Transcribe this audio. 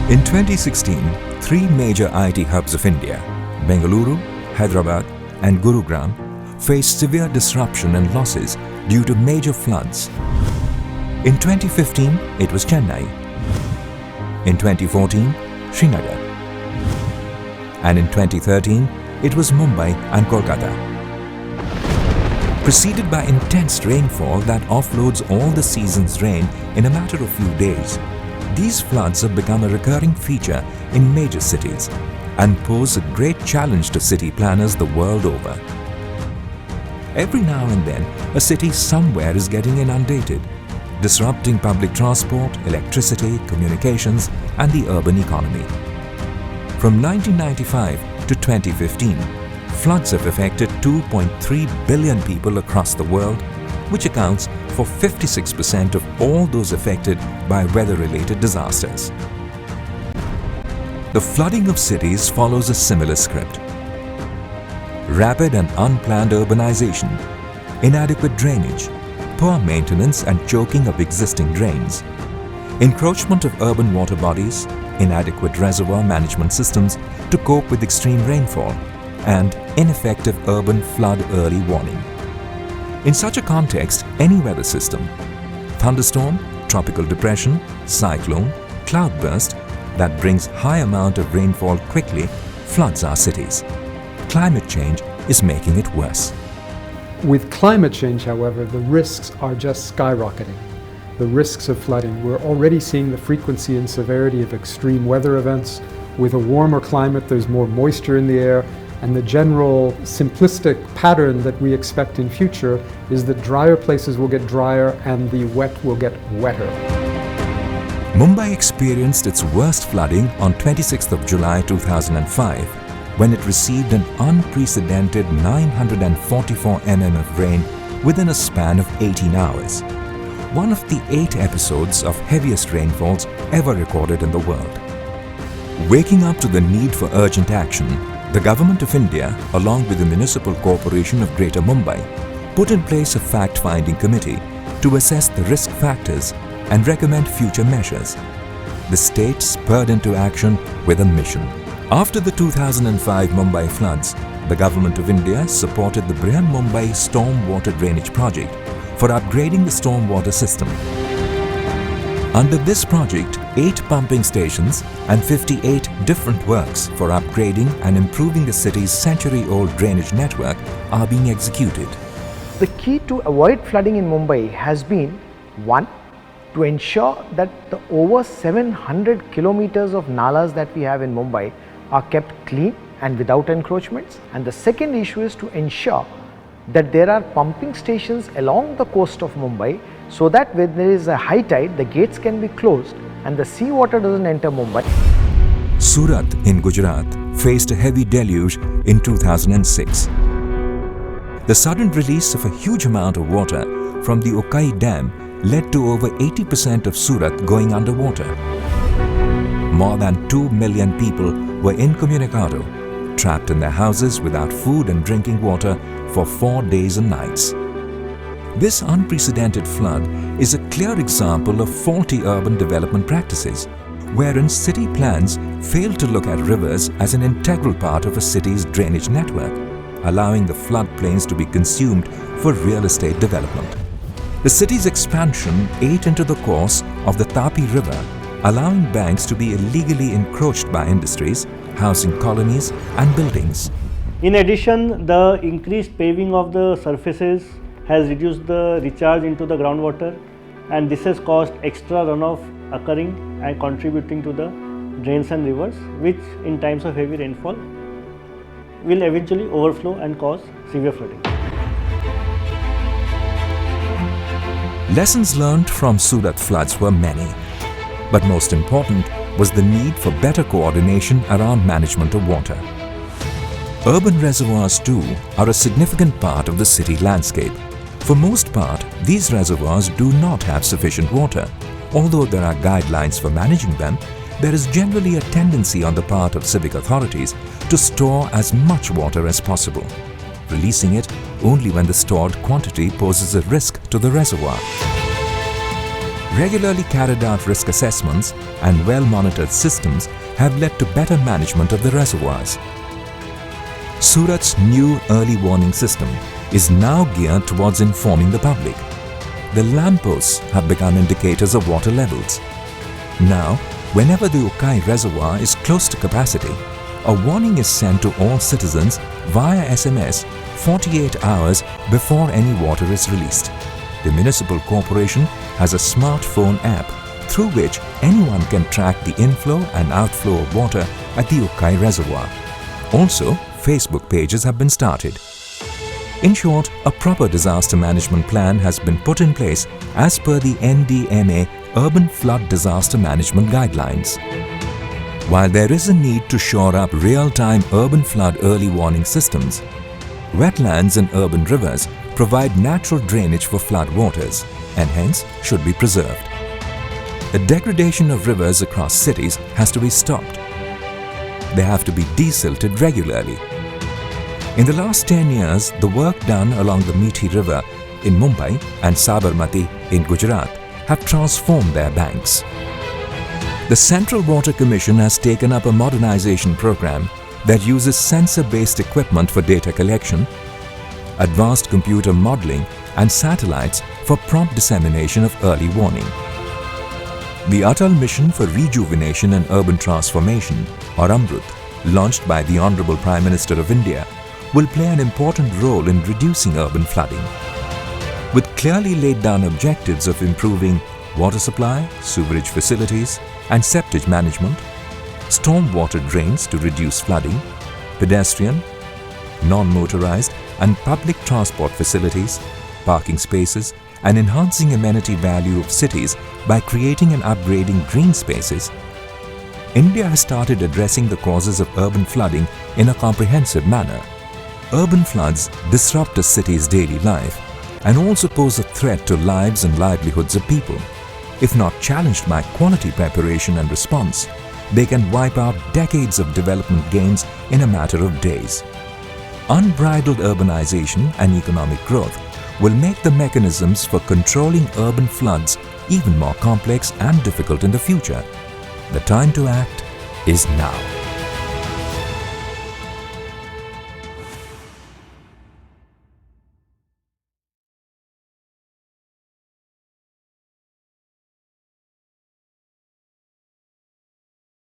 In 2016, three major IT hubs of India, Bengaluru, Hyderabad and Gurugram, faced severe disruption and losses due to major floods. In 2015, it was Chennai. In 2014, Srinagar. And in 2013, it was Mumbai and Kolkata. Preceded by intense rainfall that offloads all the season's rain in a matter of few days, these floods have become a recurring feature in major cities and pose a great challenge to city planners the world over. Every now and then, a city somewhere is getting inundated, disrupting public transport, electricity, communications, and the urban economy. From 1995 to 2015, floods have affected 2.3 billion people across the world, which accounts for 56% of all those affected by weather-related disasters. The flooding of cities follows a similar script. Rapid and unplanned urbanization, inadequate drainage, poor maintenance and choking of existing drains, encroachment of urban water bodies, inadequate reservoir management systems to cope with extreme rainfall, and ineffective urban flood early warning. In such a context, any weather system, thunderstorm, tropical depression, cyclone, cloudburst, that brings high amount of rainfall quickly floods our cities. Climate change is making it worse. With climate change, however, the risks are just skyrocketing. The risks of flooding. We're already seeing the frequency and severity of extreme weather events. With a warmer climate, there's more moisture in the air, and the general simplistic pattern that we expect in future is that drier places will get drier and the wet will get wetter. Mumbai experienced its worst flooding on 26th of July 2005 when it received an unprecedented 944 mm of rain within a span of 18 hours. One of the 8 episodes of heaviest rainfalls ever recorded in the world. Waking up to the need for urgent action, the Government of India, along with the Municipal Corporation of Greater Mumbai, put in place a fact-finding committee to assess the risk factors and recommend future measures. The state spurred into action with a mission. After the 2005 Mumbai floods, the Government of India supported the Brihan Mumbai Storm Water Drainage Project for upgrading the stormwater system. Under this project, 8 pumping stations and 58 different works for upgrading and improving the city's century-old drainage network are being executed. The key to avoid flooding in Mumbai has been, 1, to ensure that the over 700 kilometers of nalas that we have in Mumbai are kept clean and without encroachments. And the second issue is to ensure that there are pumping stations along the coast of Mumbai so that when there is a high tide, the gates can be closed and the sea water doesn't enter Mumbai. Surat in Gujarat faced a heavy deluge in 2006. The sudden release of a huge amount of water from the Ukai Dam led to over 80% of Surat going underwater. More than 2 million people were incommunicado, trapped in their houses without food and drinking water for 4 days and nights. This unprecedented flood is a clear example of faulty urban development practices, wherein city plans fail to look at rivers as an integral part of a city's drainage network, allowing the floodplains to be consumed for real estate development. The city's expansion ate into the course of the Tapi River, allowing banks to be illegally encroached by industries, housing colonies and buildings. In addition, the increased paving of the surfaces has reduced the recharge into the groundwater, and this has caused extra runoff occurring and contributing to the drains and rivers, which in times of heavy rainfall will eventually overflow and cause severe flooding. Lessons learned from Surat floods were many, but most important was the need for better coordination around management of water. Urban reservoirs too are a significant part of the city landscape. For most part, these reservoirs do not have sufficient water. Although there are guidelines for managing them, there is generally a tendency on the part of civic authorities to store as much water as possible, releasing it only when the stored quantity poses a risk to the reservoir. Regularly carried out risk assessments and well-monitored systems have led to better management of the reservoirs. Surat's new early warning system is now geared towards informing the public. The lampposts have become indicators of water levels. Now, whenever the Ukai reservoir is close to capacity, a warning is sent to all citizens via SMS 48 hours before any water is released. The municipal corporation has a smartphone app through which anyone can track the inflow and outflow of water at the Ukai reservoir. Also, Facebook pages have been started. In short, a proper disaster management plan has been put in place as per the NDMA Urban Flood Disaster Management Guidelines. While there is a need to shore up real-time urban flood early warning systems, wetlands and urban rivers provide natural drainage for flood waters and hence should be preserved. The degradation of rivers across cities has to be stopped. They have to be desilted regularly. In the last 10 years, the work done along the Mithi River in Mumbai and Sabarmati in Gujarat have transformed their banks. The Central Water Commission has taken up a modernization program that uses sensor-based equipment for data collection, advanced computer modeling and satellites for prompt dissemination of early warning. The Atal Mission for Rejuvenation and Urban Transformation, or AMRUT, launched by the Honorable Prime Minister of India, will play an important role in reducing urban flooding. With clearly laid down objectives of improving water supply, sewerage facilities and septic management, stormwater drains to reduce flooding, pedestrian, non-motorized and public transport facilities, parking spaces and enhancing amenity value of cities by creating and upgrading green spaces, India has started addressing the causes of urban flooding in a comprehensive manner. Urban floods disrupt a city's daily life and also pose a threat to lives and livelihoods of people. If not challenged by quality preparation and response, they can wipe out decades of development gains in a matter of days. Unbridled urbanization and economic growth will make the mechanisms for controlling urban floods even more complex and difficult in the future. The time to act is now.